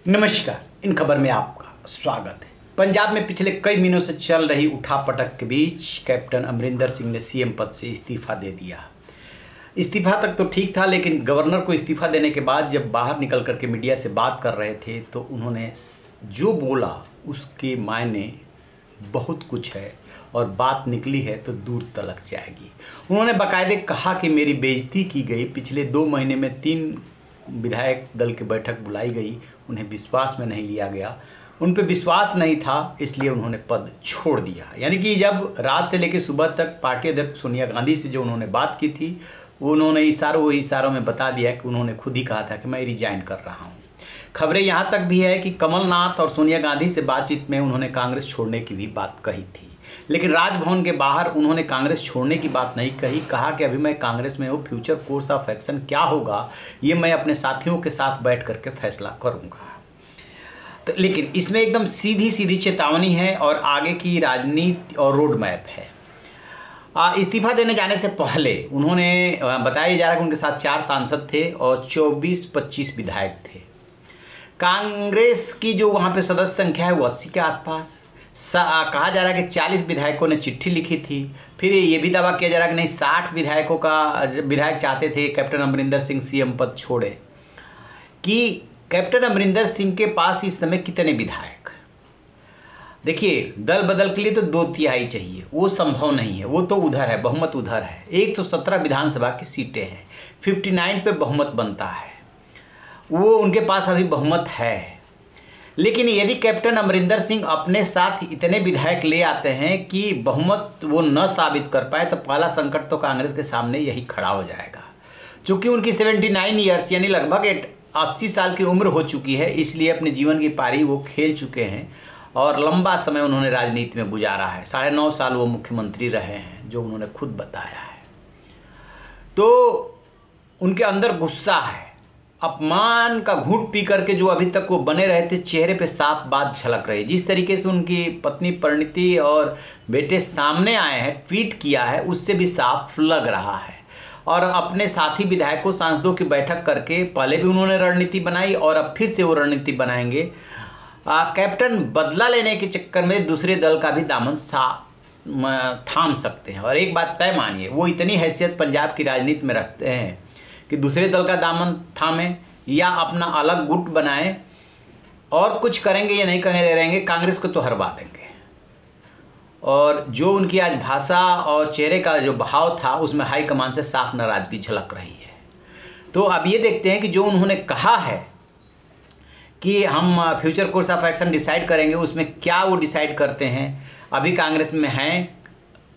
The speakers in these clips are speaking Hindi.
नमस्कार, इन खबर में आपका स्वागत है। पंजाब में पिछले कई महीनों से चल रही उठापटक के बीच कैप्टन अमरिंदर सिंह ने सीएम पद से इस्तीफा दे दिया। इस्तीफा तक तो ठीक था, लेकिन गवर्नर को इस्तीफा देने के बाद जब बाहर निकल करके मीडिया से बात कर रहे थे तो उन्होंने जो बोला उसके मायने बहुत कुछ है और बात निकली है तो दूर तलक जाएगी। उन्होंने बाकायदे कहा कि मेरी बेइज्जती की गई। पिछले 2 महीने में 3 विधायक दल की बैठक बुलाई गई, उन्हें विश्वास में नहीं लिया गया। उन पे विश्वास नहीं था, इसलिए उन्होंने पद छोड़ दिया। यानी कि जब रात से लेकर सुबह तक पार्टी अध्यक्ष सोनिया गांधी से जो उन्होंने बात की थी, उन्होंने इशारों में बता दिया कि उन्होंने खुद ही कहा था कि मैं रिजाइन कर रहा हूँ। खबरें यहाँ तक भी है कि कमलनाथ और सोनिया गांधी से बातचीत में उन्होंने कांग्रेस छोड़ने की भी बात कही थी, लेकिन राजभवन के बाहर उन्होंने कांग्रेस छोड़ने की बात नहीं कही। कहा कि अभी मैं कांग्रेस में हूँ, फ्यूचर कोर्स ऑफ एक्शन क्या होगा ये मैं अपने साथियों के साथ बैठ करके फैसला करूँगा। तो लेकिन इसमें एकदम सीधी चेतावनी है और आगे की राजनीति और रोड मैप है। इस्तीफा देने जाने से पहले उन्होंने बताया जा रहा है कि उनके साथ 4 सांसद थे और 24-25 विधायक थे। कांग्रेस की जो वहाँ पे सदस्य संख्या है वो 80 के आसपास। कहा जा रहा है कि 40 विधायकों ने चिट्ठी लिखी थी। फिर ये भी दावा किया जा रहा है कि नहीं, 60 विधायक चाहते थे कैप्टन अमरिंदर सिंह सीएम पद छोड़े। कि कैप्टन अमरिंदर सिंह के पास इस समय कितने विधायक? देखिए, दल बदल के लिए तो 2/3 चाहिए, वो संभव नहीं है। वो तो उधर है, बहुमत उधर है। 117 विधानसभा की सीटें हैं, 59 पे बहुमत बनता है, वो उनके पास अभी बहुमत है। लेकिन यदि कैप्टन अमरिंदर सिंह अपने साथ इतने विधायक ले आते हैं कि बहुमत वो न साबित कर पाए, तो पहला संकट तो कांग्रेस के सामने यही खड़ा हो जाएगा। चूँकि उनकी 79 ईयर्स यानी लगभग 80 साल की उम्र हो चुकी है, इसलिए अपने जीवन की पारी वो खेल चुके हैं और लंबा समय उन्होंने राजनीति में गुजारा है। 9.5 साल वो मुख्यमंत्री रहे हैं, जो उन्होंने खुद बताया है। तो उनके अंदर गुस्सा है, अपमान का घूंट पी करके जो अभी तक वो बने रहे थे, चेहरे पे साफ बात झलक रही। जिस तरीके से उनकी पत्नी परिणीति और बेटे सामने आए हैं, ट्वीट किया है, उससे भी साफ लग रहा है। और अपने साथी विधायकों सांसदों की बैठक करके पहले भी उन्होंने रणनीति बनाई और अब फिर से वो रणनीति बनाएंगे। कैप्टन बदला लेने के चक्कर में दूसरे दल का भी दामन थाम सकते हैं। और एक बात तय मानिए, वो इतनी हैसियत पंजाब की राजनीति में रखते हैं कि दूसरे दल का दामन थामें या अपना अलग गुट बनाएं और कुछ करेंगे या नहीं करेंगे, रहेंगे, कांग्रेस को तो हरवा देंगे। और जो उनकी आज भाषा और चेहरे का जो भाव था, उसमें हाईकमान से साफ नाराजगी झलक रही है। तो अब ये देखते हैं कि जो उन्होंने कहा है कि हम future course of action decide करेंगे, उसमें क्या वो डिसाइड करते हैं। अभी कांग्रेस में हैं,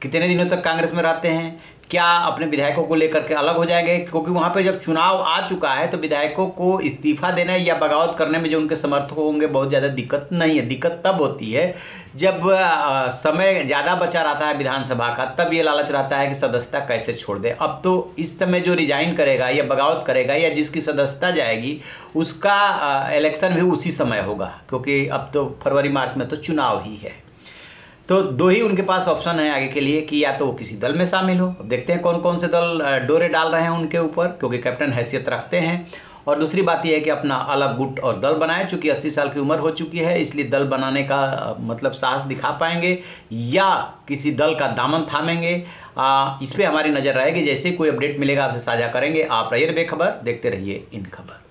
कितने दिनों तक कांग्रेस में रहते हैं, क्या अपने विधायकों को लेकर के अलग हो जाएंगे? क्योंकि वहाँ पे जब चुनाव आ चुका है तो विधायकों को इस्तीफा देने या बगावत करने में जो उनके समर्थक होंगे, बहुत ज़्यादा दिक्कत नहीं है। दिक्कत तब होती है जब समय ज़्यादा बचा रहता है विधानसभा का, तब ये लालच रहता है कि सदस्यता कैसे छोड़ दे। अब तो इस समय जो रिजाइन करेगा या बगावत करेगा या जिसकी सदस्यता जाएगी, उसका इलेक्शन भी उसी समय होगा, क्योंकि अब तो फरवरी मार्च में तो चुनाव ही है। तो 2 ही उनके पास ऑप्शन है आगे के लिए कि या तो वो किसी दल में शामिल हो। अब देखते हैं कौन कौन से दल डोरे डाल रहे हैं उनके ऊपर, क्योंकि कैप्टन हैसियत रखते हैं। और दूसरी बात यह है कि अपना अलग गुट और दल बनाए। चूँकि 80 साल की उम्र हो चुकी है, इसलिए दल बनाने का मतलब साहस दिखा पाएंगे या किसी दल का दामन थामेंगे, इस पर हमारी नज़र रहेगी। जैसे कोई अपडेट मिलेगा आपसे साझा करेंगे। आप रहिए बेखबर, देखते रहिए इन खबर।